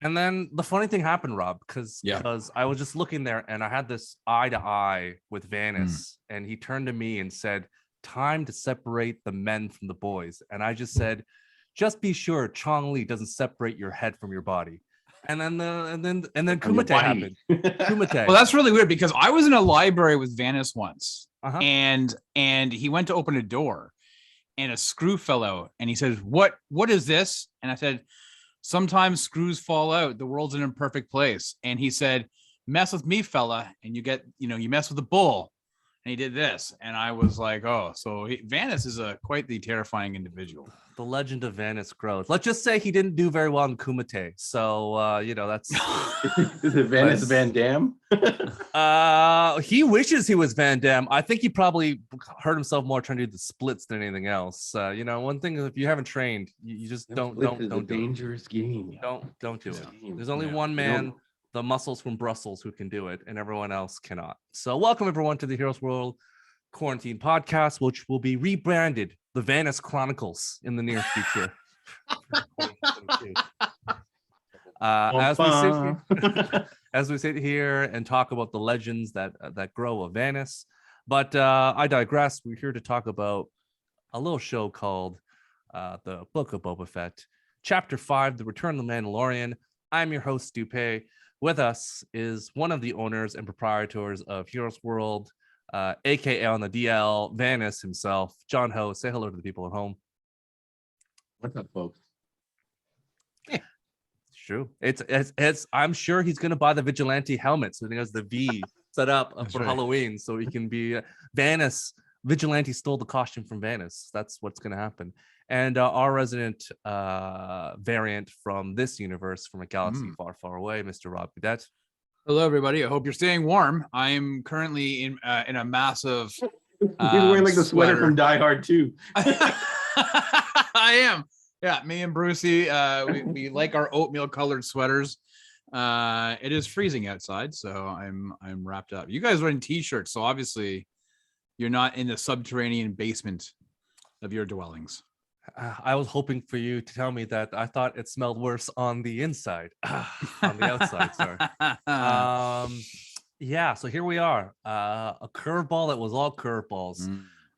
And then the funny thing happened, Rob, because I was just looking there and I had this eye to eye with Vanis, and he turned to me and said, "Time to separate the men from the boys." And I just said, "Just be sure Chong Li doesn't separate your head from your body." And then Kumite happened. Kumite. Well, that's really weird because I was in a library with Vanis once, and he went to open a door, and a screw fell out, and he says, "What is this?" And I said, "Sometimes screws fall out. The world's an imperfect place." And he said, "Mess with me, fella, and you mess with the bull." And he did this, and I was like, "Oh, so Vanis is quite the terrifying individual." The legend of Vanis grows. Let's just say he didn't do very well in Kumite, so that's. Is it Vanis Van Dam? He wishes he was Van Dam. I think he probably hurt himself more trying to do the splits than anything else. One thing is if you haven't trained, you just don't do dangerous game. Don't do it. There's only one man, the muscles from Brussels, who can do it, and everyone else cannot. So welcome everyone to the Heroes World Quarantine Podcast, which will be rebranded the Vanis Chronicles in the near future. As we sit here and talk about the legends that grow of Vanis. But I digress. We're here to talk about a little show called The Book of Boba Fett, Chapter 5, The Return of the Mandalorian. I'm your host, Dupe. With us is one of the owners and proprietors of Heroes World, aka on the DL, Vanis himself, John Ho. Say hello to the people at home. What's up, folks? Yeah, it's true. It's I'm sure he's gonna buy the vigilante helmet, so he has the V set up for Halloween, so he can be Vanis. Vigilante stole the costume from Vanis. That's what's gonna happen. And our resident variant from this universe, from a galaxy far, far away, Mr. Rob Cadet. Hello, everybody. I hope you're staying warm. I am currently in a massive. He's wearing like the sweater from Die Hard 2. I am. Yeah, me and Brucey, we like our oatmeal colored sweaters. It is freezing outside, so I'm wrapped up. You guys are in t-shirts, so obviously you're not in the subterranean basement of your dwellings. I was hoping for you to tell me that I thought it smelled worse on the inside, on the outside. Sorry. Yeah. So here we are, a curveball that was all curveballs.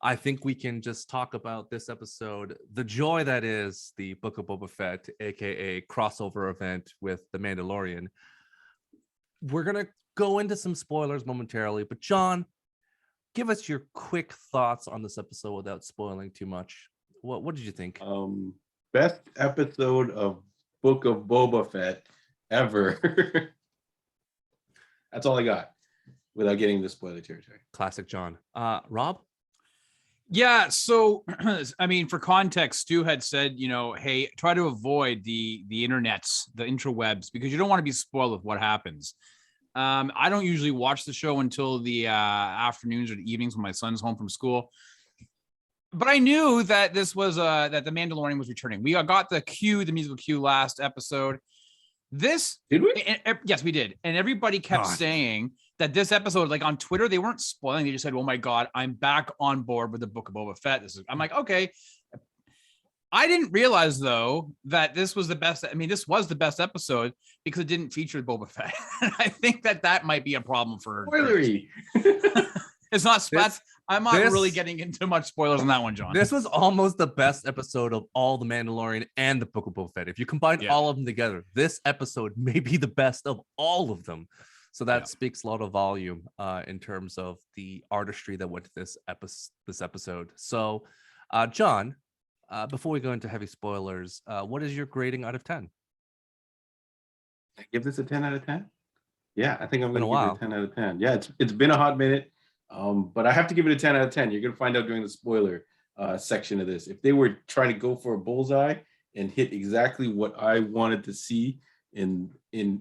I think we can just talk about this episode, the joy that is the Book of Boba Fett, aka crossover event with the Mandalorian. We're gonna go into some spoilers momentarily, but John, give us your quick thoughts on this episode without spoiling too much. What did you think? Best episode of Book of Boba Fett ever. That's all I got without getting the spoiler territory. Classic John. Rob? Yeah, so I mean, for context, Stu had said, hey, try to avoid the internets, the interwebs, because you don't want to be spoiled with what happens. I don't usually watch the show until the afternoons or the evenings when my son's home from school. But I knew that this was that the Mandalorian was returning. We got the musical cue last episode. Did we? Yes, we did. And everybody kept saying that this episode, like on Twitter, they weren't spoiling. They just said, "Oh my God, I'm back on board with the Book of Boba Fett." I'm like, okay. I didn't realize though that this was the best. I mean, this was the best episode because it didn't feature Boba Fett. I think that might be a problem for. Spoilery. It's not. I'm not really getting into much spoilers on that one, John. This was almost the best episode of all the Mandalorian and the Book of Boba Fett. If you combine all of them together, this episode may be the best of all of them. So that speaks a lot of volume in terms of the artistry that went to this episode. So, John, before we go into heavy spoilers, what is your grading out of 10? I give this a 10 out of 10. Yeah, I think I'm going to give it a 10 out of 10. Yeah, it's been a hot minute. But I have to give it a 10 out of 10. You're going to find out during the spoiler section of this. If they were trying to go for a bullseye and hit exactly what I wanted to see in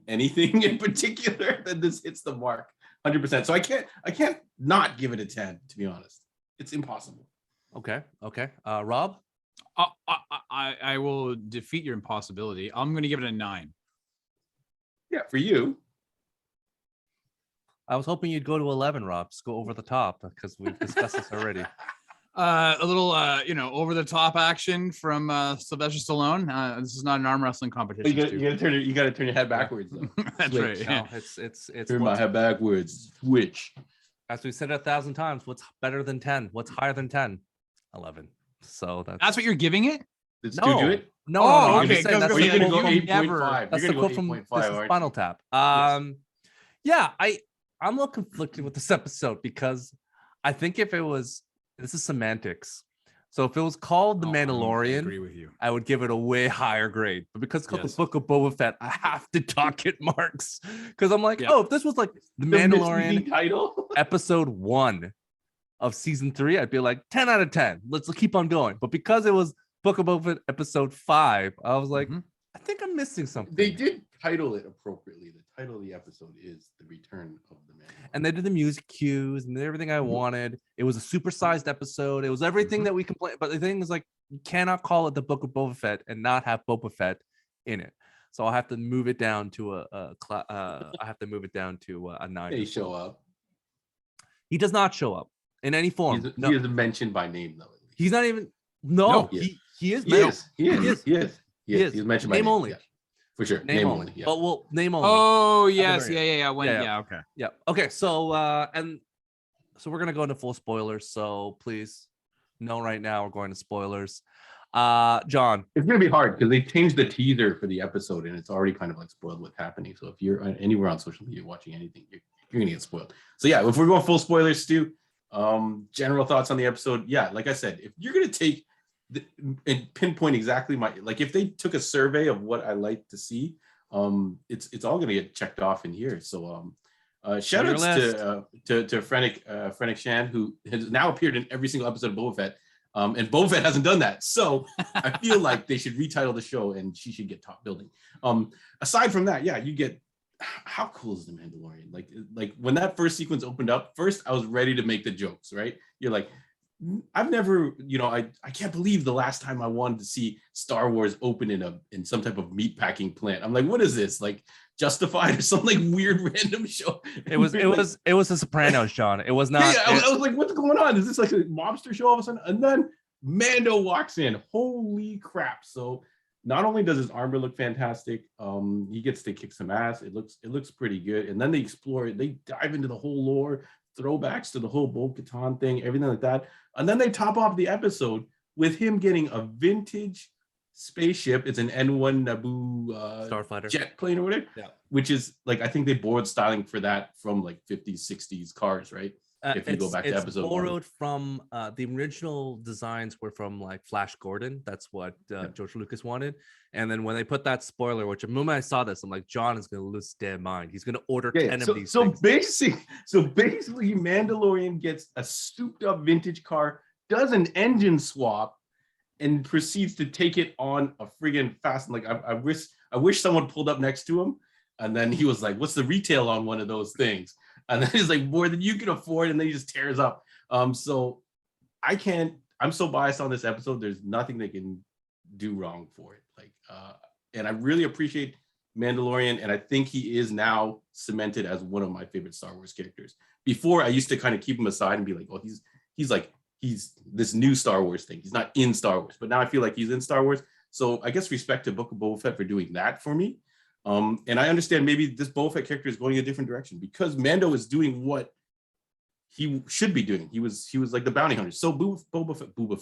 anything in particular, then this hits the mark 100%. So I can't not give it a 10, to be honest. It's impossible. Okay. Rob? I will defeat your impossibility. I'm going to give it a 9. Yeah, for you. I was hoping you'd go to 11, Rob. Just go over the top because we've discussed this already. A little, over the top action from Sylvester Stallone. This is not an arm wrestling competition. You gotta turn your head backwards. Though. That's Switch. right. No, it's Turn my head backwards. Switch. As we said 1,000 times, what's better than 10? What's higher than 10? 11. So that's what you're giving it. Did Stu do it? No, I'm just saying, you're gonna go 8.5. That's the quote from this is Spinal Tap. Yeah, I'm a little conflicted with this episode because I think if it was, this is semantics. So if it was called The Mandalorian, I agree with you. I would give it a way higher grade. But because it's called The Book of Boba Fett, I have to dock it marks. Because I'm like, if this was like The Mandalorian title, episode 1 of season 3, I'd be like 10 out of 10. Let's keep on going. But because it was Book of Boba Fett episode 5, I was like, I think I'm missing something. They did title it appropriately. The title of the episode is The Return of the Man. And they did the music cues and everything I wanted. It was a supersized episode. It was everything that we complained. But the thing is, like, you cannot call it The Book of Boba Fett and not have Boba Fett in it. So I'll have to move it down to a 9. They show up. He does not show up in any form. He isn't mentioned by name though. He's not even. No, he is. He is. He's mentioned by name only. Yeah. For sure. Name only. Yeah. But well, name only. Oh yes, yeah. Okay. Yeah. Okay. So so we're gonna go into full spoilers. So please know right now we're going to spoilers. John, it's gonna be hard because they changed the teaser for the episode and it's already kind of like spoiled what's happening. So if you're anywhere on social media watching anything, you're gonna get spoiled. So yeah, if we're going full spoilers, Stu, general thoughts on the episode. Yeah, like I said, if you're gonna take and pinpoint exactly if they took a survey of what I like to see, it's all gonna get checked off in here. So shout outs to Fennec Shan, who has now appeared in every single episode of Boba Fett. And Boba Fett hasn't done that. So I feel like they should retitle the show and she should get top building. Aside from that, yeah, you get, how cool is The Mandalorian? Like when that first sequence opened up, first I was ready to make the jokes, right? You're like, I've never, I can't believe the last time I wanted to see Star Wars open in some type of meat packing plant. I'm like, what is this? Like Justified or some like weird random show? It was The Sopranos, John. It was not. Yeah, I was like, what's going on? Is this like a mobster show all of a sudden? And then Mando walks in. Holy crap! So not only does his armor look fantastic, he gets to kick some ass. It looks pretty good. And then they explore it. They dive into the whole lore, throwbacks to the whole Bo-Katan thing, everything like that. And then they top off the episode with him getting a vintage spaceship. It's an N1 Naboo starfighter jet plane or whatever. Yeah, which is like, I think they borrowed styling for that from like 50s, 60s cars, right? If you go back to episode borrowed 1. From the original designs were from like Flash Gordon. That's what George Lucas wanted. And then when they put that spoiler, which the moment I saw this, I'm like, John is going to lose his damn mind. He's going to order 10 of these. So basically, Mandalorian gets a souped up vintage car, does an engine swap, and proceeds to take it on a friggin' fast. Like I wish someone pulled up next to him, and then he was like, "What's the retail on one of those things?" And then he's like, "More than you can afford," and then he just tears up. So I'm so biased on this episode. There's nothing they can do wrong for it. And I really appreciate Mandalorian, and I think he is now cemented as one of my favorite Star Wars characters. Before, I used to kind of keep him aside and be like, "Oh, he's this new Star Wars thing. He's not in Star Wars." But now I feel like he's in Star Wars. So I guess respect to Book of Boba Fett for doing that for me. And I understand maybe this Boba Fett character is going a different direction because Mando is doing what he should be doing. He was like the bounty hunter. So Boba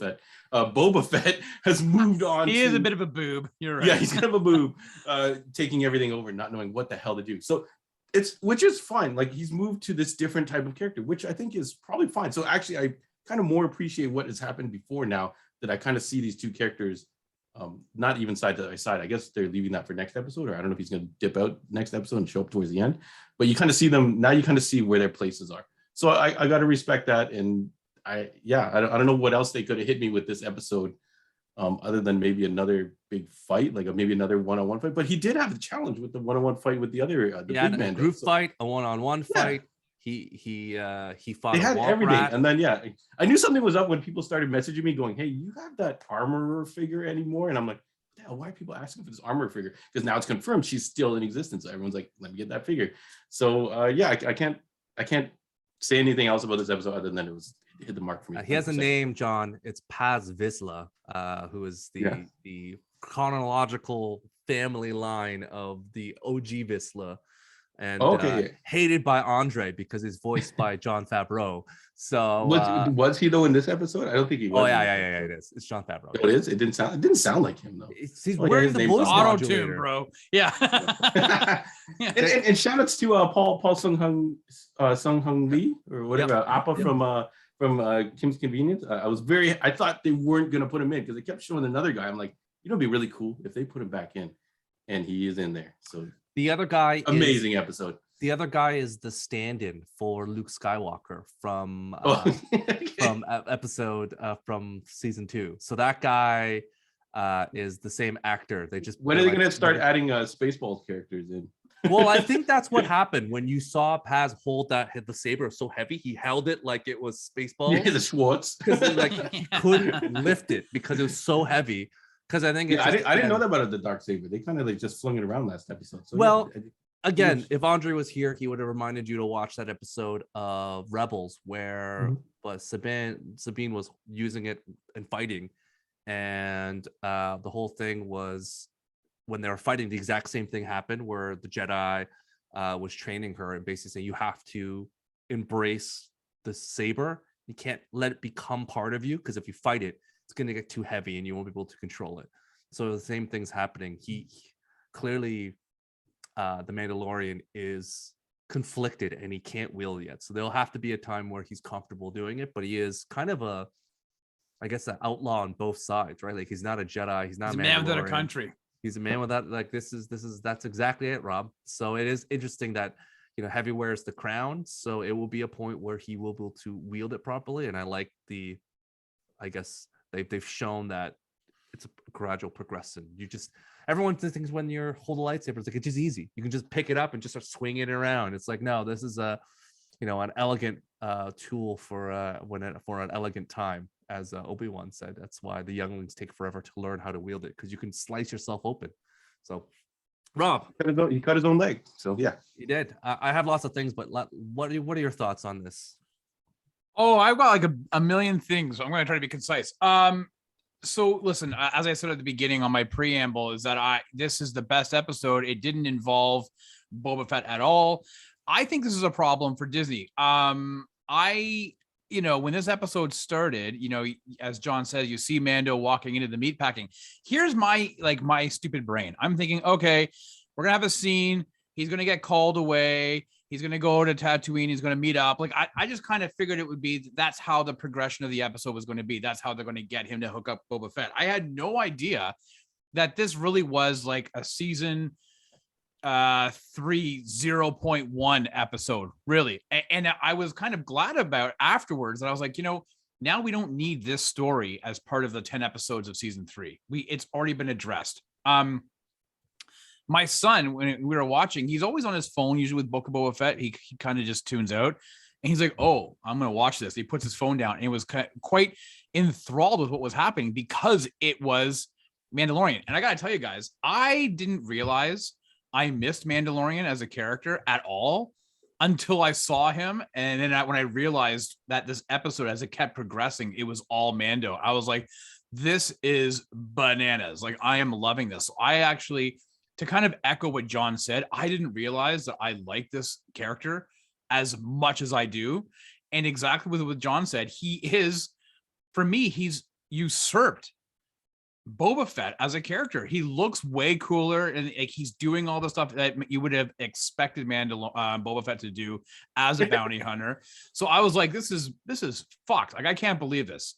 Fett has moved on. He is a bit of a boob. You're right. Yeah, he's kind of a boob, taking everything over, not knowing what the hell to do. So which is fine. Like he's moved to this different type of character, which I think is probably fine. So actually, I kind of more appreciate what has happened before now that I kind of see these two characters, not even side to side. I guess they're leaving that for next episode, or I don't know if he's going to dip out next episode and show up towards the end. But you kind of see them now. You kind of see where their places are. So I got to respect that, and I don't know what else they could have hit me with this episode, other than maybe another big fight, like maybe another one-on-one fight. But he did have the challenge with the one-on-one fight with the other big man. A group fight, a one-on-one fight. He fought. They had everything, and then I knew something was up when people started messaging me going, "Hey, you have that armorer figure anymore?" And I'm like, "What the hell, why are people asking for this armorer figure?" Because now it's confirmed she's still in existence. So everyone's like, "Let me get that figure." So I can't say anything else about this episode other than hit the mark for me. He has a name, John. It's Paz Vizsla, who is the chronological family line of the OG Vizsla, and hated by Andre because he's voiced by Jon Favreau. So was he though in this episode? I don't think he was. Oh yeah, it is. It's Jon Favreau. Oh, it is. It didn't sound like him though. He's wearing the voice auto tune, bro. Yeah. and shout outs to Paul Sung Hung Lee or whatever, Appa from Kim's Convenience. I thought they weren't gonna put him in because they kept showing another guy. I'm like, it'd be really cool if they put him back in, and he is in there. So the other guy, amazing episode. The other guy is the stand-in for Luke Skywalker from episode from season 2. So that guy is the same actor. They just when are they going to start adding Spaceballs characters in? Well, I think that's what happened when you saw Paz hold the saber so heavy. He held it like it was Spaceballs. Yeah, the Schwartz. Because like he couldn't lift it because it was so heavy. Because I think I didn't know that about the dark saber. They kind of like just flung it around last episode. So well. Yeah, again, if Andre was here, he would have reminded you to watch that episode of Rebels where Sabine was using it and fighting. And the whole thing was when they were fighting, the exact same thing happened where the Jedi was training her and basically saying, you have to embrace the saber. You can't let it become part of you because if you fight it, it's going to get too heavy and you won't be able to control it. So the same thing's happening. He clearly... the Mandalorian is conflicted and he can't wield yet. So there'll have to be a time where he's comfortable doing it, but he is kind of an outlaw on both sides, right? Like he's not a Jedi, he's not a man without a country. He's a man without like that's exactly it, Rob. So it is interesting that Heavy wears the crown, so it will be a point where he will be able to wield it properly. And I like they've shown that it's a gradual progression. Everyone thinks when you hold a lightsaber, it's like it's just easy. You can just pick it up and just start swinging it around. It's like, no, this is an elegant tool for an elegant time, as Obi-Wan said. That's why the younglings take forever to learn how to wield it, because you can slice yourself open. So, Rob, he cut his own leg. So yeah, he did. I have lots of things, but what are your thoughts on this? Oh, I've got like a million things. So I'm going to try to be concise. So listen, as I said at the beginning on my preamble, is that this is the best episode. It didn't involve Boba Fett at all. I think this is a problem for Disney. When this episode started, as John said, you see Mando walking into the meatpacking. Here's my stupid brain. I'm thinking, okay, we're gonna have a scene. He's gonna get called away. He's going to go to Tatooine. He's going to meet up. Like I just kind of figured it would be, that's how the progression of the episode was going to be. That's how they're going to get him to hook up Boba Fett. I had no idea that this really was like a season 3 0.1 episode, really. And I was kind of glad about afterwards that I was like, now we don't need this story as part of the 10 episodes of season 3. It's already been addressed. My son, when we were watching, he's always on his phone, usually with Book of Boba Fett. He kind of just tunes out and he's like, oh, I'm going to watch this. He puts his phone down and he was quite enthralled with what was happening because it was Mandalorian. And I got to tell you guys, I didn't realize I missed Mandalorian as a character at all until I saw him. And then when I realized that this episode, as it kept progressing, it was all Mando. I was like, this is bananas. Like, I am loving this. I actually... to kind of echo what John said, I didn't realize that I like this character as much as I do. And exactly what John said, for me, he's usurped Boba Fett as a character. He looks way cooler and he's doing all the stuff that you would have expected Boba Fett to do as a bounty hunter. So I was like, this is fucked. Like, I can't believe this.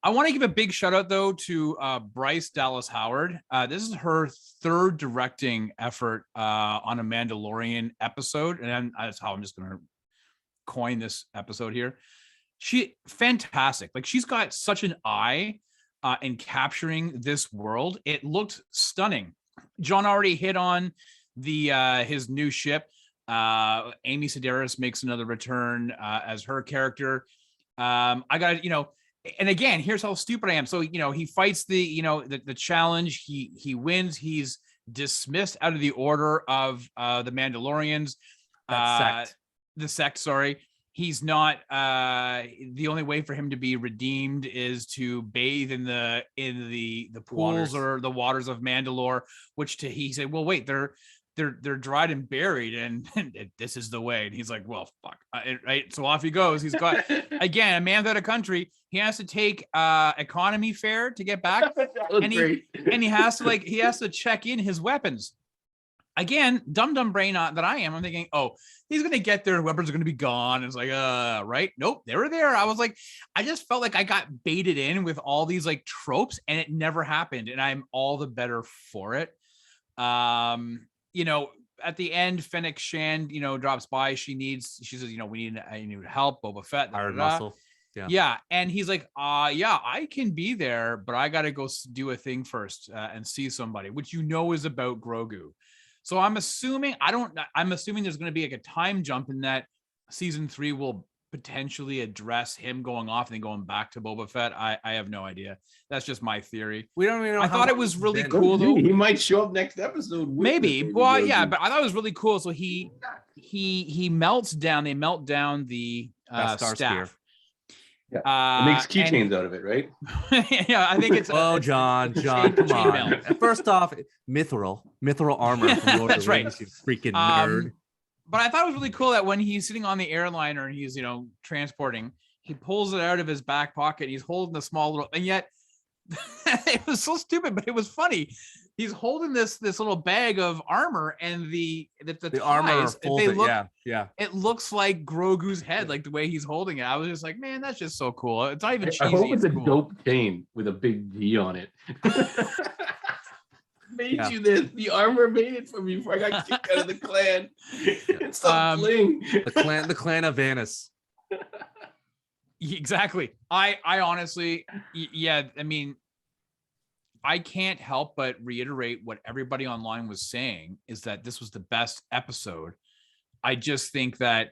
I want to give a big shout out though to Bryce Dallas Howard. This is her third directing effort on a Mandalorian episode, and that's how I'm just going to coin this episode here. She fantastic. Like, she's got such an eye in capturing this world. It looked stunning. John already hit on his new ship. Amy Sedaris makes another return as her character. I got and again, here's how stupid I am. So, he fights the challenge. He wins. He's dismissed out of the order of the Mandalorians. The sect, sorry. he's not the only way for him to be redeemed is to bathe in the pools or the waters of Mandalore, which he said, well, wait, they're dried and buried, and this is the way. And he's like, well, fuck, right? So off he goes. He's got, again, a man without a country. He has to take economy fare to get back, and he has to check in his weapons. Again, dumb brain that I am. I'm thinking, oh, he's gonna get there. Weapons are gonna be gone. It's like, right? Nope, they were there. I was like, I just felt like I got baited in with all these like tropes, and it never happened. And I'm all the better for it. You know, at the end, Fennec Shand, you know, drops by. She says, you know, we need help. Boba Fett, Iron Muscle. Yeah. And he's like, yeah, I can be there, but I got to go do a thing first and see somebody, which you know is about Grogu. So I'm assuming there's going to be like a time jump in that season 3 will potentially address him going off and then going back to Boba Fett. I have no idea. That's just my theory. We don't even know. I thought it was really cool though. He might show up next episode. Maybe. Well, yeah, but I thought it was really cool. So he melts down. They melt down the staff. Yeah. It makes keychains out of it, right? Yeah, I think it's. Oh, John, come on. First off, mithril armor. From Lord That's right. Rings, you freaking nerd. But I thought it was really cool that when he's sitting on the airliner and he's, you know, transporting, he pulls it out of his back pocket. He's holding the small little, and yet it was so stupid, but it was funny. He's holding this little bag of armor, and the armor ties, folded, yeah. It looks like Grogu's head, like the way he's holding it. I was just like, man, that's just so cool. It's not even cheesy. I hope it's a cool. dope chain with a big V on it. You this. The armor made it for me before I got kicked out of the clan. It's a bling. The clan of Vanis. Exactly. I honestly, yeah, I mean, I can't help but reiterate what everybody online was saying is that this was the best episode. I just think that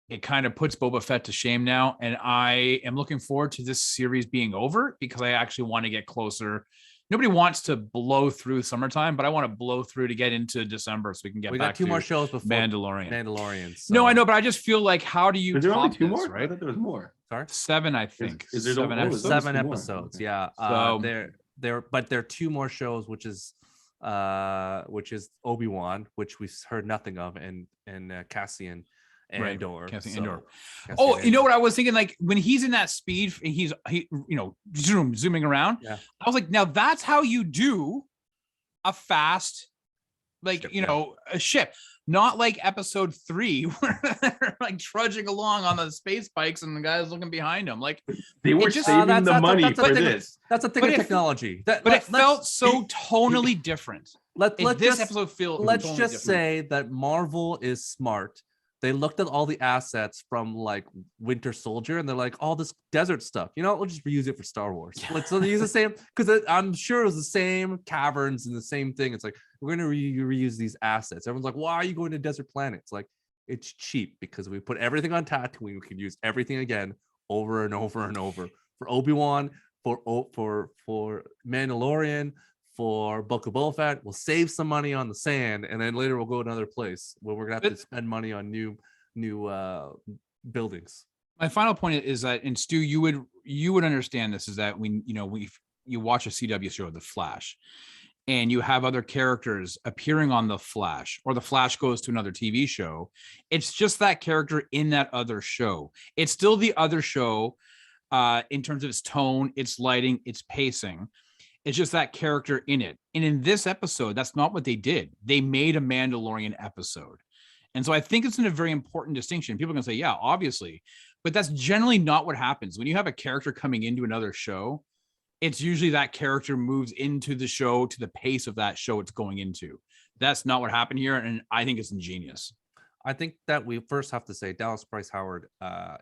it kind of puts Boba Fett to shame now. And I am looking forward to this series being over because I actually want to get closer. Nobody wants to blow through summertime, but I want to blow through to get into December so we can get back to We got 2 more shows before Mandalorian. So. No, I know, but I just feel like, how do you Is there only 2 this, more? right? I thought there was more. Sorry? 7, I think. Is there 7 episodes? 7 episodes, Okay. yeah. So, there are 2 more shows, which is Obi-Wan, which we've heard nothing of, and Cassian Andor. Cassian Andor. Oh, you know what I was thinking? Like when he's in that speed, he you know, zooming around. Yeah. I was like, now that's how you do a fast, like ship, you know, a ship. Not like episode 3 where they're like trudging along on the space bikes and the guys looking behind them. Like they were saving the money for this. That's a thing of technology. But it felt so tonally different. Let's just say that Marvel is smart. They looked at all the assets from like Winter Soldier and they're like, all this desert stuff, you know, we'll just reuse it for Star Wars. Let's use the same, because I'm sure it was the same caverns and the same thing. It's like, we're going to reuse these assets. Everyone's like, why are you going to desert planets? Like, it's cheap because we put everything on Tatooine. We can use everything again over and over and over. For Obi-Wan, for Mandalorian, for Boba Fett, we'll save some money on the sand, and then later we'll go another place where we're gonna have to spend money on new buildings. My final point is that, and Stu, you would understand this, is that when you watch a CW show, The Flash, and you have other characters appearing on The Flash, or The Flash goes to another TV show, it's just that character in that other show. It's still the other show in terms of its tone, its lighting, its pacing. It's just that character in it. And in this episode, that's not what they did. They made a Mandalorian episode. And so I think it's a very important distinction. People can say, yeah, obviously, but that's generally not what happens. When you have a character coming into another show, it's usually that character moves into the show to the pace of that show it's going into. That's not what happened here. And I think it's ingenious. I think that we first have to say Dallas Bryce Howard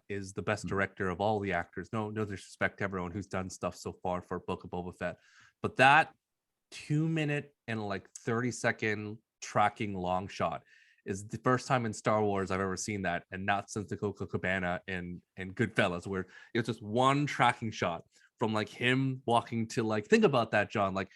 is the best director of all the actors. No disrespect to everyone who's done stuff so far for Book of Boba Fett. But that 2-minute and like 30-second tracking long shot is the first time in Star Wars I've ever seen that, and not since the Coco Cabana and Goodfellas, where it's just one tracking shot from like him walking to, like, think about that, John. Like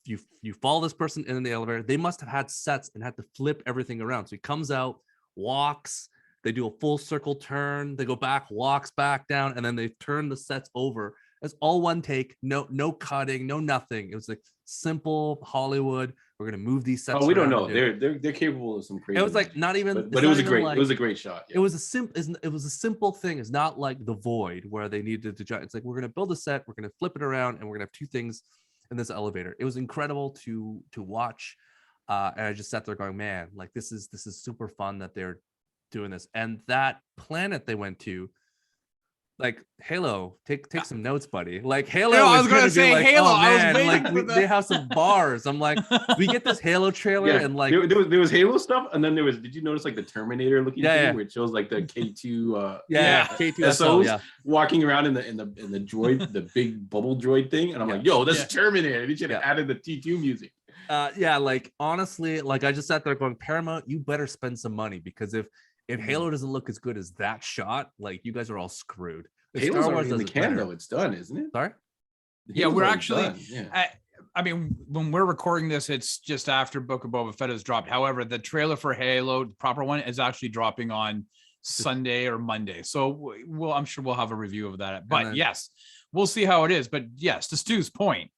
you follow this person in the elevator. They must have had sets and had to flip everything around. So he comes out, walks, They do a full circle turn. They go back, walks back down, and then they turn the sets over. It's all one take. No cutting, no nothing. It was like simple Hollywood. We're gonna move these sets. Oh, we don't know. They're capable of some crazy. It was like not even. But it was a great. It was a great shot. Yeah. It was a simple thing. It's not like The Void where they needed to. It's like we're gonna build a set. We're gonna flip it around, and we're gonna have two things in this elevator. It was incredible to watch, and I just sat there going, man, like this is super fun that they're doing this. And that planet they went to, like Halo, take some notes, buddy. Like Halo, I was gonna say like, Halo. Oh, man, I was waiting like they have some bars. I'm like, we get this Halo trailer, and like there was Halo stuff, and then there was. Did you notice like the Terminator looking thing where it shows like the K2 K2 SOs walking around in the droid, the big bubble droid thing, and I'm like, yo, that's Terminator. They should have added the T2 music. Like honestly, like I just sat there going, Paramount, you better spend some money, because if Halo doesn't look as good as that shot, like you guys are all screwed. Halo's already in the can though. It's done, isn't it? Sorry? Yeah, we're actually I mean, when we're recording this, it's just after Book of Boba Fett has dropped. However, the trailer for Halo, the proper one, is actually dropping on Sunday or Monday. So I'm sure we'll have a review of that. But yes, we'll see how it is. But yes, to Stu's point,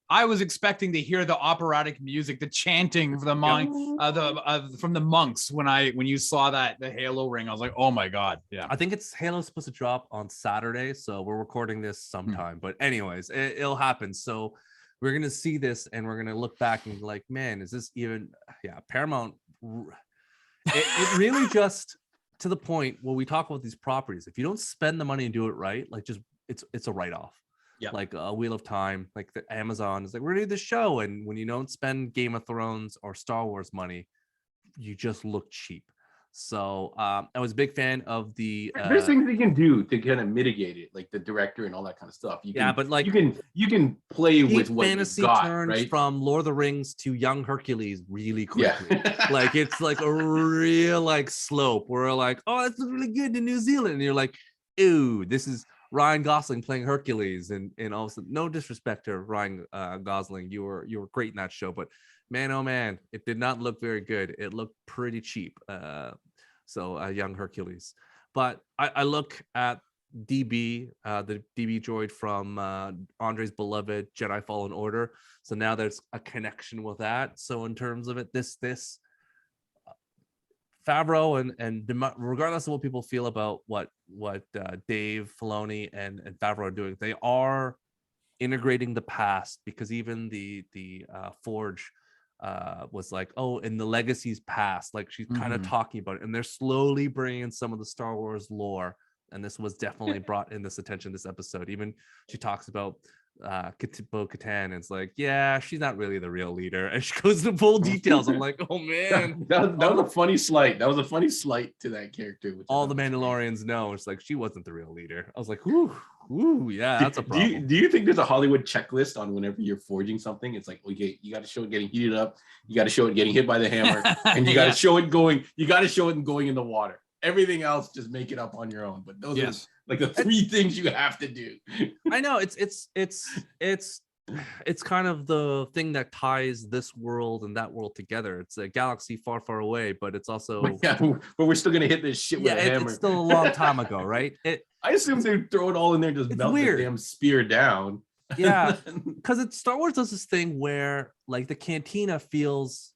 I was expecting to hear the operatic music, the chanting from the monks when you saw the Halo ring. I was like, oh my god, yeah. I think Halo's supposed to drop on Saturday, so we're recording this sometime. But anyways, it'll happen. So we're gonna see this, and we're gonna look back and be like, man, is this even? Yeah, Paramount. It really just to the point where we talk about these properties. If you don't spend the money and do it right, like just it's a write-off. Yeah, like a Wheel of Time, like the Amazon is like, we're gonna do the show, and when you don't spend Game of Thrones or Star Wars money, you just look cheap. So I was a big fan of the. There's things they can do to kind of mitigate it, like the director and all that kind of stuff. But like you can play with what fantasy you got, turns right? From Lord of the Rings to Young Hercules really quickly. Like it's like a real like slope where like, oh, that's really good in New Zealand, and you're like, ooh, this is Ryan Gosling playing Hercules, and all of a sudden, no disrespect to Ryan Gosling, you were great in that show, but man, oh man, it did not look very good. It looked pretty cheap. So Young Hercules, but I look at DB, the DB droid from Andre's beloved Jedi Fallen Order. So now there's a connection with that. So in terms of it, this Favreau and regardless of what people feel about what Dave Filoni and Favreau are doing, they are integrating the past, because even the Forge was like, oh, in the Legacy's past, like she's kind of talking about it, and they're slowly bringing in some of the Star Wars lore, and this was definitely brought in this attention this episode. Even she talks about Bo-Katan, and it's like, yeah, she's not really the real leader, and she goes into full details. I'm like, oh man, that was a funny slight. That was a funny slight to that character. All the Mandalorians know it's like she wasn't the real leader. I was like, ooh, yeah, that's a problem. Do you think there's a Hollywood checklist on whenever you're forging something? It's like, okay, you got to show it getting heated up, you got to show it getting hit by the hammer, and you got to show it going. You got to show it going in the water. Everything else, just make it up on your own. But those are like the three things you have to do. I know it's kind of the thing that ties this world and that world together. It's a galaxy far, far away, but it's also but we're still gonna hit this shit with a hammer. It's still a long time ago, right? I assume they throw it all in there, just melt the damn spear down. Yeah, because Star Wars does this thing where like the cantina feels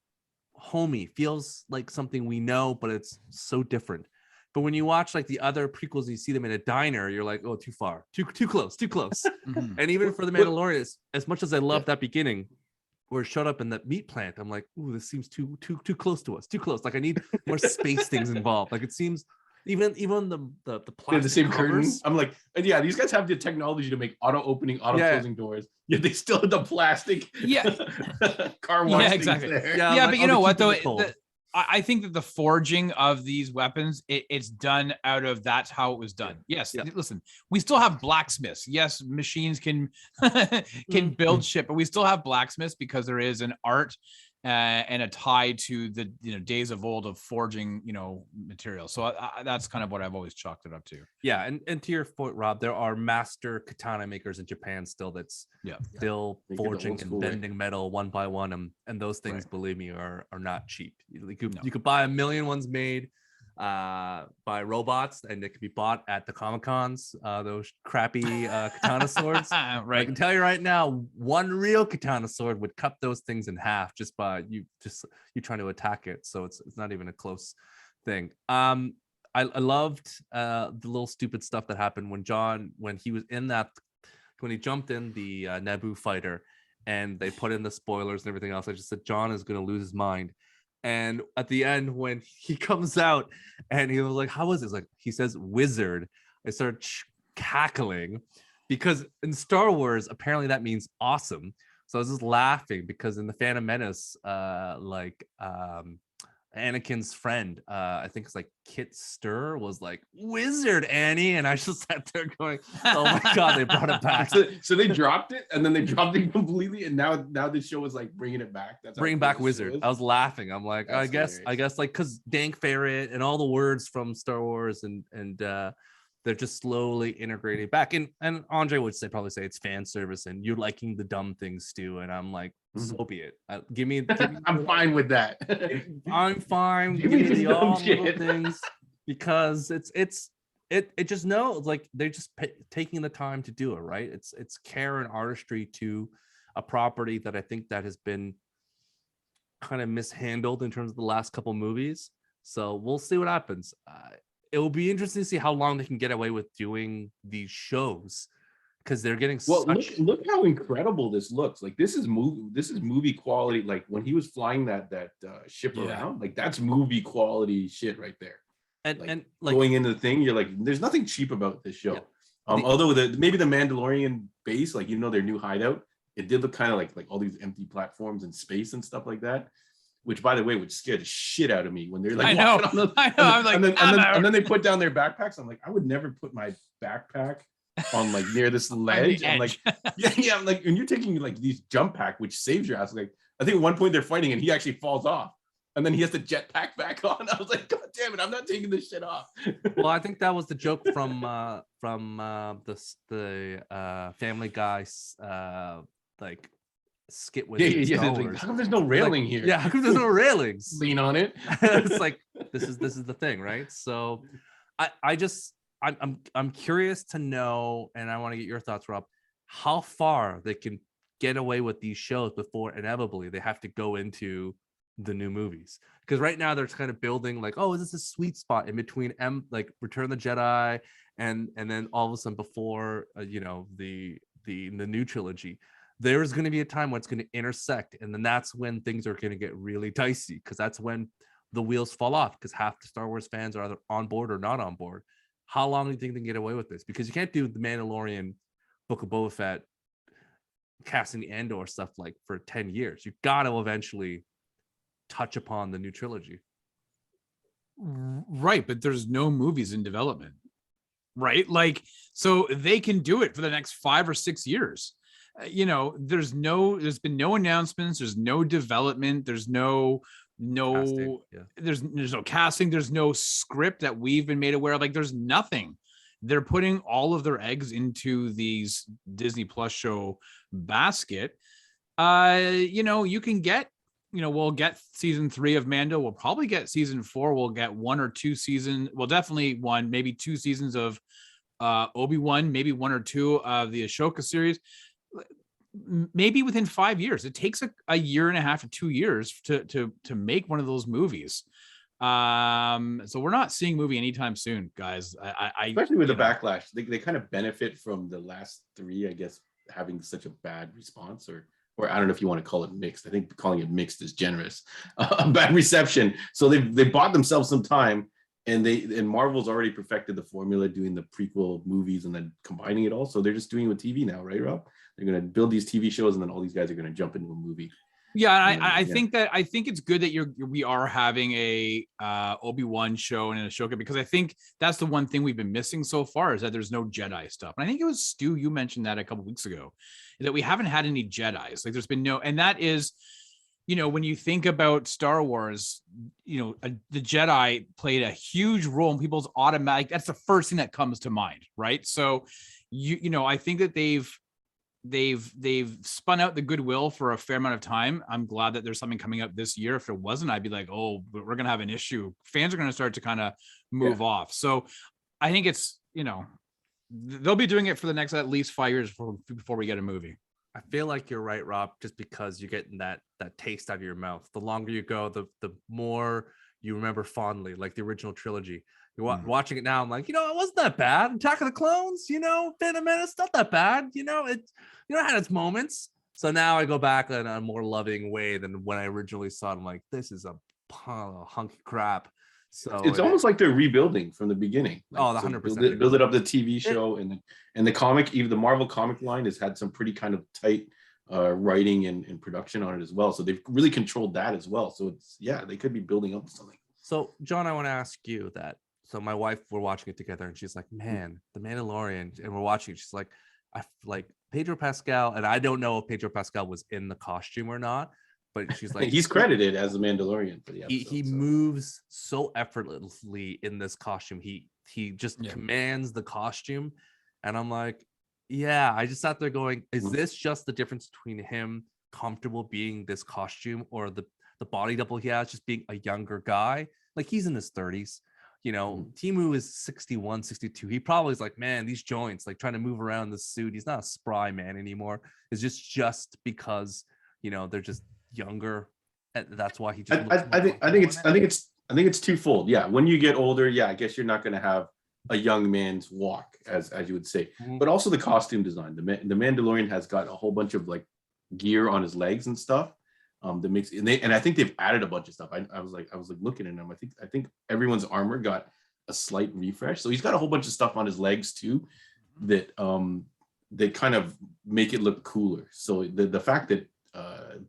homey, feels like something we know, but it's so different. But when you watch like the other prequels and you see them in a diner, you're like, oh, too far, too close. And even for the Mandalorian, as much as I love that beginning where it showed up in that meat plant, I'm like, ooh, this seems too close to us, too close. Like I need more space things involved. Like it seems even the plastic the same covers. curtains. I'm like, yeah, these guys have the technology to make auto opening, auto closing doors. Yet they still have the plastic car wash. Yeah, exactly. There. Yeah, like, but you know what though? I think that the forging of these weapons, it's done out of that's how it was done. Yes, listen, we still have blacksmiths. Yes, machines can build shit, but we still have blacksmiths because there is an art and a tie to the days of old of forging material. So that's kind of what I've always chalked it up to. Yeah, and to your point, Rob, there are master katana makers in Japan still that's still forging and bending metal one by one, and those things, believe me, are not cheap. You could buy 1 million ones made. by robots, and they can be bought at the Comic-Cons, those crappy katana swords. Right. I can tell you right now, one real katana sword would cut those things in half just by you trying to attack it. So it's not even a close thing. I loved the little stupid stuff that happened when he was in that, when he jumped in the Naboo fighter and they put in the spoilers and everything else. I just said John is going to lose his mind. And at the end, when he comes out and he was like, how is this? Like, he says wizard. I started cackling because in Star Wars, apparently that means awesome. So I was just laughing because in the Phantom Menace, Anakin's friend, I think it's like Kit Stir, was like wizard Annie, and I just sat there going, "Oh my god, they brought it back." So they dropped it, and then they dropped it completely, and now the show is like bringing it back. That's bringing back wizard. I was laughing. I'm like, I guess like because Dank Ferret and all the words from Star Wars and they're just slowly integrating back. And Andre would probably say it's fan service and you're liking the dumb things, Stu. And I'm like, so be it. Give me I'm fine with that. I'm fine. Give me the all little things, because it just knows, like, they're just taking the time to do it, right? It's care and artistry to a property that I think that has been kind of mishandled in terms of the last couple movies. So we'll see what happens. It will be interesting to see how long they can get away with doing these shows, because they're getting look how incredible this looks. Like, this is movie quality. Like, when he was flying that ship around, like, that's movie quality shit right there. And going into the thing, you're like, there's nothing cheap about this show. Although maybe the Mandalorian base, like, their new hideout, it did look kind of like all these empty platforms in space and stuff like that. Which, by the way, would scare the shit out of me when they're like, I know. I'm like, and then they put down their backpacks. I'm like, I would never put my backpack on, like, near this ledge. I'm like, yeah. I'm like, and you're taking, like, these jump pack, which saves your ass. Like, I think at one point they're fighting and he actually falls off, and then he has to jetpack back on. I was like, God damn it, I'm not taking this shit off. Well, I think that was the joke from the Family Guy's like skit with like, how come there's no railing here? Yeah, how come there's no railings? Lean on it. It's like, this is the thing, right? So I'm curious to know, and I want to get your thoughts, Rob, how far they can get away with these shows before inevitably they have to go into the new movies. Because right now they're kind of building, like, oh, is this a sweet spot in between like Return of the Jedi and then all of a sudden before the new trilogy. There's going to be a time when it's going to intersect, and then that's when things are going to get really dicey, because that's when the wheels fall off, because half the Star Wars fans are either on board or not on board. How long do you think they can get away with this? Because you can't do the Mandalorian, Book of Boba Fett, casting the Andor stuff like for 10 years. You got to eventually touch upon the new trilogy. Right, but there's no movies in development, right? Like, so they can do it for the next 5 or 6 years. There's been no announcements, there's no development, there's no casting, there's no casting, there's no script that we've been made aware of. Like, there's nothing. They're putting all of their eggs into these Disney Plus show basket. You can get, we'll get season 3 of Mando, we'll probably get season 4, we'll get 1 or 2 seasons, well, definitely 1, maybe 2 seasons of Obi-Wan, maybe 1 or 2 of the Ahsoka series. Maybe within 5 years. It takes a year and a half to 2 years to make one of those movies. So we're not seeing a movie anytime soon, guys. Especially with the backlash, they kind of benefit from the last 3, I guess, having such a bad response, or I don't know if you want to call it mixed. I think calling it mixed is generous. A bad reception. So they bought themselves some time, and Marvel's already perfected the formula, doing the prequel movies and then combining it all. So they're just doing it with TV now, right, Rob? They're going to build these TV shows, and then all these guys are going to jump into a movie. Yeah, and I think it's good that we are having a Obi-Wan show and an Ahsoka, because I think that's the one thing we've been missing so far, is that there's no Jedi stuff. And I think it was Stu, you mentioned that a couple weeks ago, that we haven't had any Jedis. Like, there's been no, and that is, when you think about Star Wars, the Jedi played a huge role in people's automatic. That's the first thing that comes to mind, right? So, I think that they've they've spun out the goodwill for a fair amount of time. I'm glad that there's something coming up this year. If it wasn't, I'd be like, oh, we're gonna have an issue. Fans are gonna start to kind of move off. So I think it's, they'll be doing it for the next at least 5 years before we get a movie. I feel like you're right, Rob, just because you're getting that taste out of your mouth. The longer you go, the more you remember fondly, like the original trilogy. You're watching it now, I'm like, it wasn't that bad. Attack of the Clones, Phantom Menace, not that bad. It had its moments. So now I go back in a more loving way than when I originally saw it. I'm like, this is a hunky crap. So it's almost like they're rebuilding from the beginning. Like, 100%. Build it up the TV show and the comic. Even the Marvel comic line has had some pretty kind of tight writing and production on it as well. So they've really controlled that as well. So they could be building up something. So John, I want to ask you that. So my wife, we're watching it together, and she's like, "Man, The Mandalorian," and we're watching it. She's like, "I like Pedro Pascal," and I don't know if Pedro Pascal was in the costume or not. But she's like, he's credited as the Mandalorian for the episode. He moves so effortlessly in this costume. He just commands the costume. And I'm like, yeah, I just sat there going, is this just the difference between him comfortable being this costume or the body double he has just being a younger guy? Like, he's in his 30s. Temu is 61, 62. He probably is like, man, these joints, like trying to move around the suit. He's not a spry man anymore. It's just because, they're just younger, and that's why he just I think it's twofold. When you get older, I guess you're not going to have a young man's walk, as you would say, but also the costume design. The Mandalorian has got a whole bunch of like gear on his legs and stuff that makes, and I think they've added a bunch of stuff. I was like looking at him. I think everyone's armor got a slight refresh, so he's got a whole bunch of stuff on his legs too that they kind of make it look cooler. So the fact that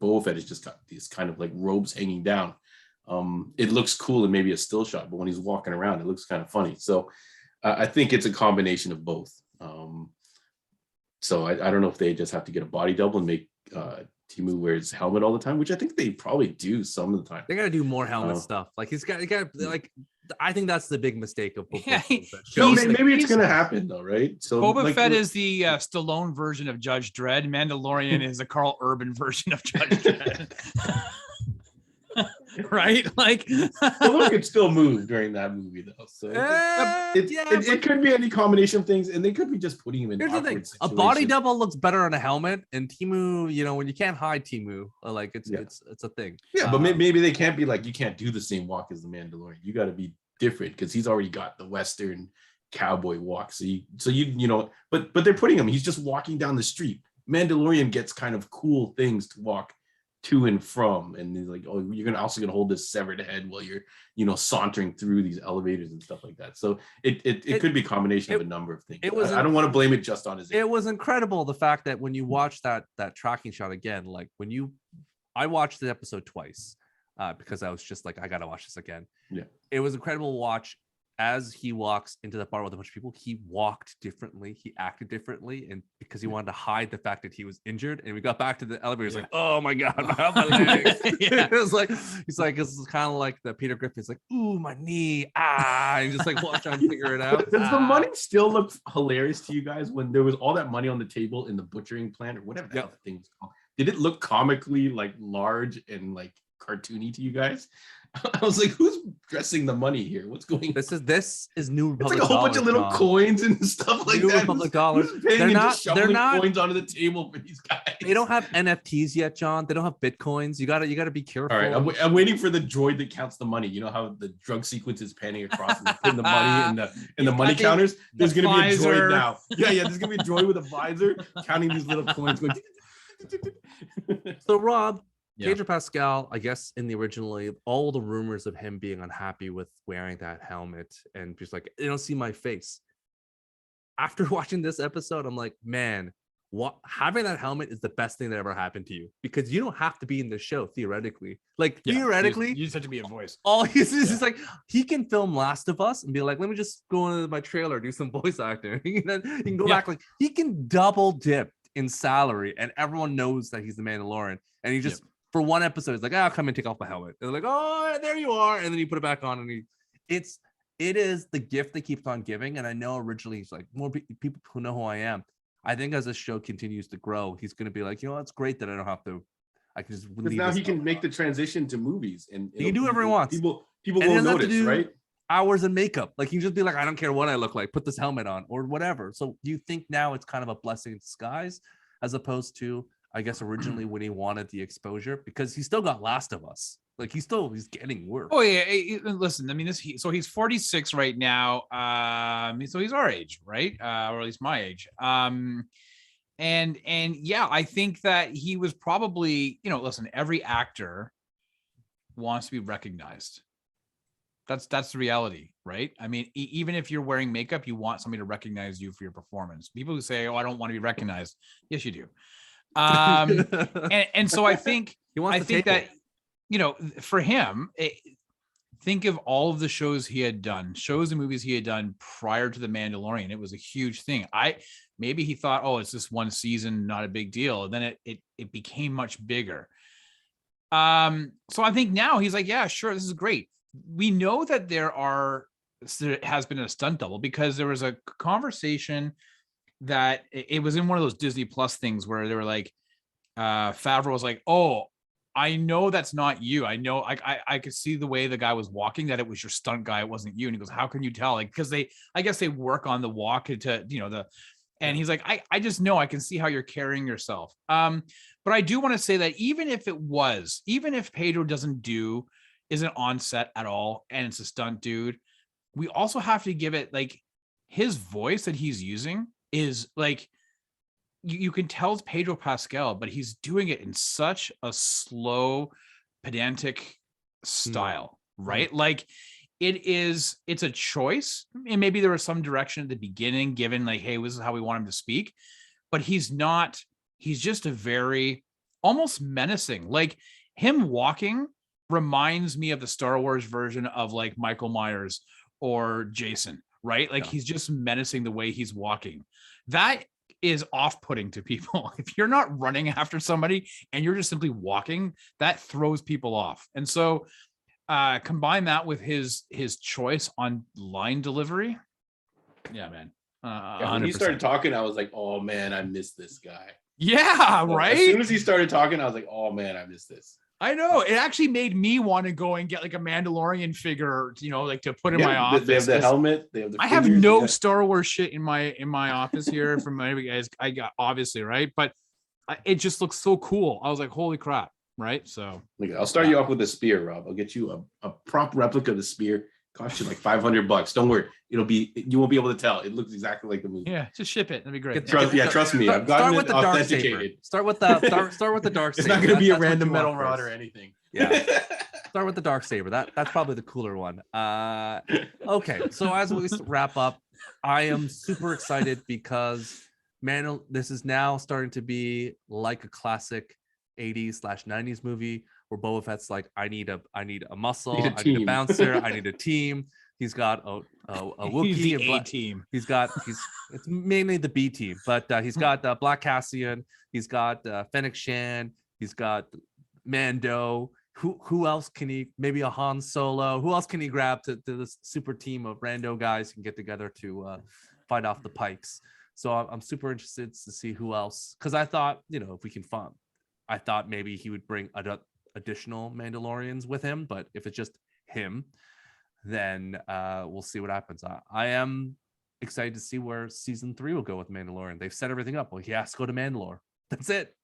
Boba Fett has just got these kind of like robes hanging down, it looks cool in maybe a still shot, but when he's walking around, it looks kind of funny. So I think it's a combination of both. So I don't know if they just have to get a body double and make Temu wear his helmet all the time, which I think they probably do some of the time. They got to do more helmet stuff. Like he got like, I think that's the big mistake of Boba Fett. Maybe it's gonna happen though, right? So Boba Fett is the Stallone version of Judge Dredd. Mandalorian is the Carl Urban version of Judge Dredd. Right? Like Stallone could still move during that movie though. So it could be any combination of things, and they could be just putting him in. Here's the thing: a body double looks better on a helmet, and Temu, when you can't hide Temu, like it's a thing. Yeah, but maybe they can't be like, you can't do the same walk as the Mandalorian. You got to be different because he's already got the Western cowboy walk. So but they're putting him. He's just walking down the street. Mandalorian gets kind of cool things to walk to and from, and he's like, oh, you're also gonna hold this severed head while you're sauntering through these elevators and stuff like that. So it could be a combination of a number of things. I don't want to blame it just on his age. It was incredible, the fact that when you watch that tracking shot again, like I watched the episode twice because I was just like, I gotta watch this again. It was incredible to watch as he walks into the bar with a bunch of people. He walked differently, he acted differently, and because he wanted to hide the fact that he was injured. And we got back to the elevator, he's like, oh my god, my leg. It was like, he's like, this is kind of like the Peter Griffin's like, ooh, my knee, and just like trying to figure it out. Does the money still look hilarious to you guys when there was all that money on the table in the butchering plant or whatever the hell the thing was called? Did it look comically like large and like cartoony to you guys? I was like, who's dressing the money here? What's going on? This is New Republic. It's like a whole bunch of little coins and stuff like New that. Republic dollars. They're not coins onto the table for these guys. They don't have NFTs yet, John. They don't have Bitcoins. You gotta be careful. All right, I'm waiting for the droid that counts the money. You know how the drug sequence is panning across and putting the money in the money counters? There's gonna be a droid now. Yeah, there's gonna be a droid with a visor counting these little coins going. So Rob, Pedro Pascal, I guess in the originally, all the rumors of him being unhappy with wearing that helmet and just like, they don't see my face. After watching this episode, I'm like, man, having that helmet is the best thing that ever happened to you, because you don't have to be in the show theoretically. Like theoretically, you just have to be a voice. All he's is like, he can film Last of Us and be like, let me just go into my trailer, do some voice acting. And then he can go back, like he can double dip in salary, and everyone knows that he's the Mandalorian, and he just for one episode he's like, I'll come and take off my helmet. They're like, oh, there you are, and then he put it back on, and it is the gift that keeps on giving. And I know originally he's like, more people who know who I am, I think as this show continues to grow, he's going to be like, you know, it's great that I don't have to. I can just because now he can make the transition to movies, and he can do whatever he wants. People will notice, right? Hours in makeup, like he can just be like, I don't care what I look like, put this helmet on or whatever. So do you think now it's kind of a blessing in disguise, as opposed to, I guess, originally when he wanted the exposure, because he still got Last of Us. Like he's getting work. Oh yeah, listen. I mean, so he's 46 right now. So he's our age, right? Or at least my age. And yeah, I think that he was probably, you know, listen. Every actor wants to be recognized. That's the reality, right? I mean, even if you're wearing makeup, you want somebody to recognize you for your performance. People who say, "Oh, I don't want to be recognized," yes, you do. And so I think that, you know, for him, think of all of the shows and movies he had done prior to The Mandalorian. It was a huge thing. Maybe he thought, oh, it's just one season, not a big deal. And then it became much bigger. So I think now he's like, yeah, sure, this is great. We know that there has been a stunt double, because there was a conversation that it was in one of those Disney Plus things where they were like, Favreau was like, oh, I know that's not you. I know I could see the way the guy was walking, that it was your stunt guy. It wasn't you. And he goes, how can you tell? Like, because I guess they work on the walk to, you know, and he's like, I just know, I can see how you're carrying yourself. But I do want to say that even if Pedro isn't on set at all, and it's a stunt dude, we also have to give it, like, his voice that he's using is like, you can tell it's Pedro Pascal, but he's doing it in such a slow, pedantic style, right? Like, it's a choice. And maybe there was some direction at the beginning given, like, hey, this is how we want him to speak, but he's just a very almost menacing, like, him walking reminds me of the Star Wars version of like Michael Myers or Jason, right? Like, he's just menacing the way he's walking. That is off-putting to people. If you're not running after somebody and you're just simply walking, that throws people off. And so combine that with his choice on line delivery. Yeah, man. When he started talking, I was like, oh man, I miss this guy. Yeah, right. As soon as he started talking, I was like, oh man, I miss this. I know. It actually made me want to go and get like a Mandalorian figure, you know, like to put in my office. They have the helmet. They have the I have no Star Wars shit in my office here from my guys. I got, obviously, right, but it just looks so cool. I was like, holy crap, right? So I'll start you off with a spear, Rob. I'll get you a prop replica of the spear. Cost you like $500. Don't worry, you won't be able to tell. It looks exactly like the movie. Yeah, just ship it. That'd be great. Trust me. I've gotten it authenticated. Start with the dark saber. It's not going to be a random metal rod or anything. Yeah. Start with the dark saber. That's probably the cooler one. Okay, so as we wrap up, I am super excited because, man, this is now starting to be like a classic 80s/90s movie where Boba Fett's like, I need a muscle, I need a bouncer, I need a team. He's got a Wookiee. He's the A team. It's mainly the B team, but he's got Black Cassian, he's got Fennec Shan, he's got Mando. Who else can he? Maybe a Han Solo. Who else can he grab to this super team of rando guys can get together to fight off the Pikes? So I'm super interested to see who else, because I thought, if we can find, I thought maybe he would bring additional Mandalorians with him, but if it's just him, then we'll see what happens. I am excited to see where season 3 will go with Mandalorian. They've set everything up. Well, he has to go to Mandalore. That's it.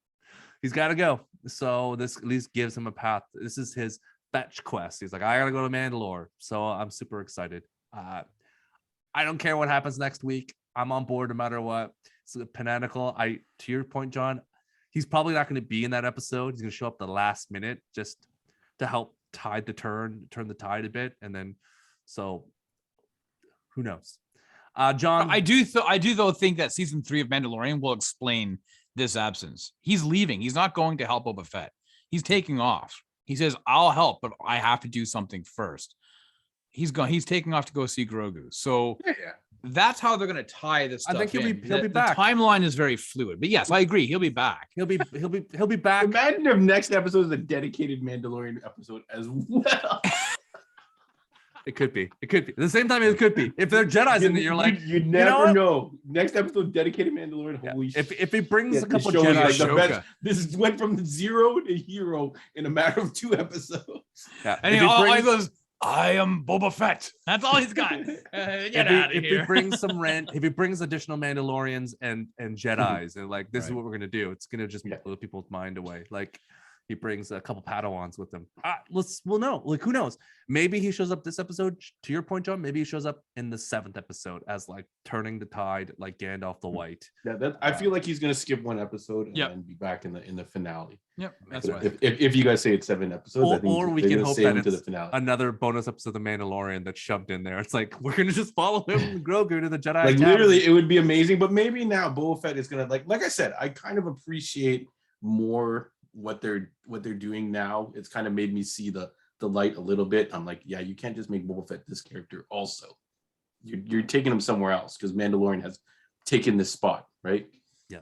He's got to go. So this at least gives him a path. This is his fetch quest. He's like, I got to go to Mandalore. So I'm super excited. I don't care what happens next week. I'm on board no matter what. It's Pinnacle. To your point, John, he's probably not going to be in that episode. He's going to show up the last minute just to help turn the tide a bit. And then, so who knows? John, I do though think that season 3 of Mandalorian will explain this absence. He's leaving. He's not going to help Boba Fett. He's taking off. He says, I'll help, but I have to do something first. He's taking off to go see Grogu. So that's how they're going to tie this stuff. I think he'll be back. The timeline is very fluid, but yes, I agree. He'll be back. He'll be back. Imagine if next episode is a dedicated Mandalorian episode as well. It could be. It could be. At the same time, it could be. If they're Jedi's in it, you're like, you never know. Next episode, dedicated Mandalorian. Holy shit. If he brings a couple Jedi, Jedi, like the best. This went from 0 to hero in a matter of 2 episodes. Yeah. And he goes, I am Boba Fett. That's all he's got. Get out of here. If he brings additional Mandalorians and Jedi's, and like this is what we're gonna do, it's gonna just blow people's mind away. Like he brings a couple Padawans with him. We'll know. Like who knows? Maybe he shows up this episode. To your point, John. Maybe he shows up in the 7th episode as like turning the tide, like Gandalf the White. Yeah, I feel like he's gonna skip 1 episode and then be back in the finale. Yep, that's right. If you guys say it's 7 episodes, I think or we can hope that it's the finale. Another bonus episode of The Mandalorian that's shoved in there. It's like we're gonna just follow him and Grogu to the Jedi. Like Academy. Literally, it would be amazing. But maybe now Boba Fett is gonna like I said, I kind of appreciate more what they're doing now. It's kind of made me see the light a little bit. I'm like, yeah, you can't just make Boba Fett this character also. You're taking him somewhere else because Mandalorian has taken this spot, right? Yeah.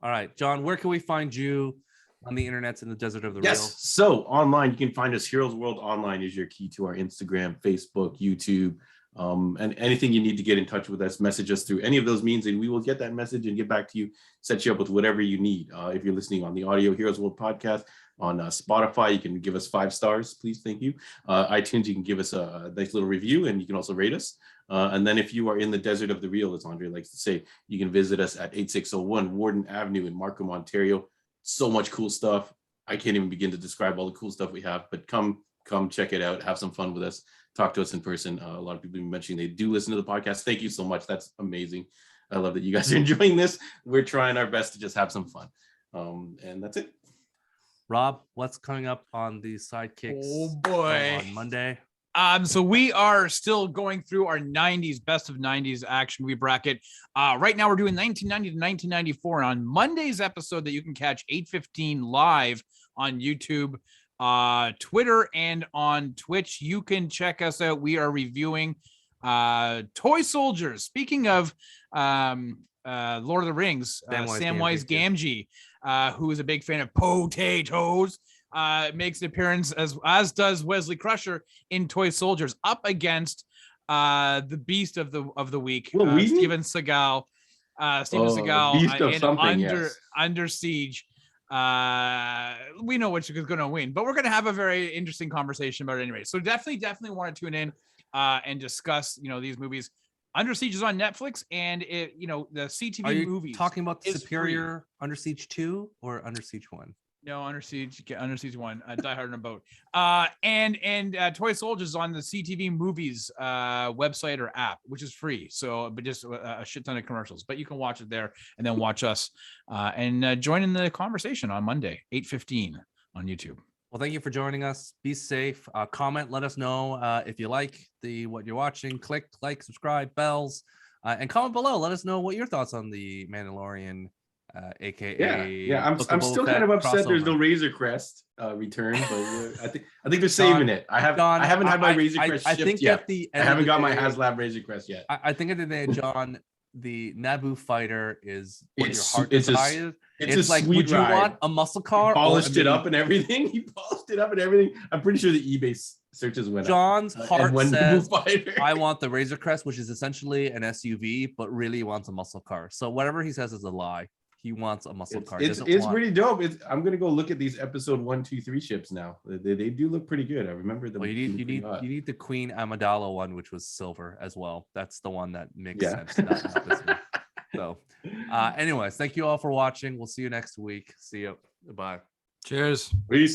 All right, John, where can we find you on the internets in the desert of the real? Yes, so online you can find us. Heroes World Online is your key to our Instagram, Facebook, YouTube, and anything you need to get in touch with us, message us through any of those means, and we will get that message and get back to you, set you up with whatever you need. If you're listening on the audio Heroes World podcast on Spotify, you can give us 5 stars, please, thank you. iTunes, you can give us a nice little review, and you can also rate us. And then if you are in the desert of the real, as Andre likes to say, you can visit us at 8601 Warden Avenue in Markham, Ontario. So much cool stuff. I can't even begin to describe all the cool stuff we have, but come check it out, have some fun with us, talk to us in person. A lot of people have been mentioning they do listen to the podcast. Thank you so much. That's amazing. I love that you guys are enjoying this. We're trying our best to just have some fun. And that's it. Rob, what's coming up on the Sidekicks? Oh boy, on Monday. So we are still going through our 90s best of 90s action movie bracket. Right now we're doing 1990 to 1994. And on Monday's episode that you can catch 8:15 live on YouTube, Twitter, and on Twitch, you can check us out. We are reviewing Toy Soldiers. Speaking of Lord of the Rings, Samwise Gamgee, who is a big fan of potatoes, makes an appearance as does Wesley Crusher in Toy Soldiers, up against the beast of the week, Steven Seagal. Under Siege. We know which is going to win, but we're going to have a very interesting conversation about it anyway. So definitely want to tune in and discuss, these movies. Under Siege is on Netflix, and the CTV movies. Talking about the Superior free. Under Siege 2 or Under Siege 1? No, Under Siege 1, Die Hard on a Boat. And Toy Soldiers on the CTV movies website or app, which is free. So, but just a shit ton of commercials. But you can watch it there and then watch us and join in the conversation on Monday, 8:15 on YouTube. Well, thank you for joining us. Be safe. Comment. Let us know if you like what you're watching. Click like, subscribe, bells, and comment below. Let us know what your thoughts on the Mandalorian. AKA I'm still kind of upset there's no Razor Crest return, but I think they're saving it. I haven't had my Razor Crest shipped yet. I haven't got my HasLab Razor Crest yet. I think at the end of the day, John, the Naboo fighter is what your heart desires. It's like, would you want a muscle car? He polished it up and everything. I'm pretty sure the eBay searches went John's up. Heart says, I want the Razor Crest, which is essentially an SUV, but really he wants a muscle car. So whatever he says is a lie. He wants a muscle car. It's pretty dope. I'm gonna go look at these episode 1, 2, 3 ships now. They do look pretty good. I remember them. Well, you need the Queen Amidala one, which was silver as well. That's the one that makes sense. Not this one. So, anyways, thank you all for watching. We'll see you next week. See you. Bye. Cheers. Peace.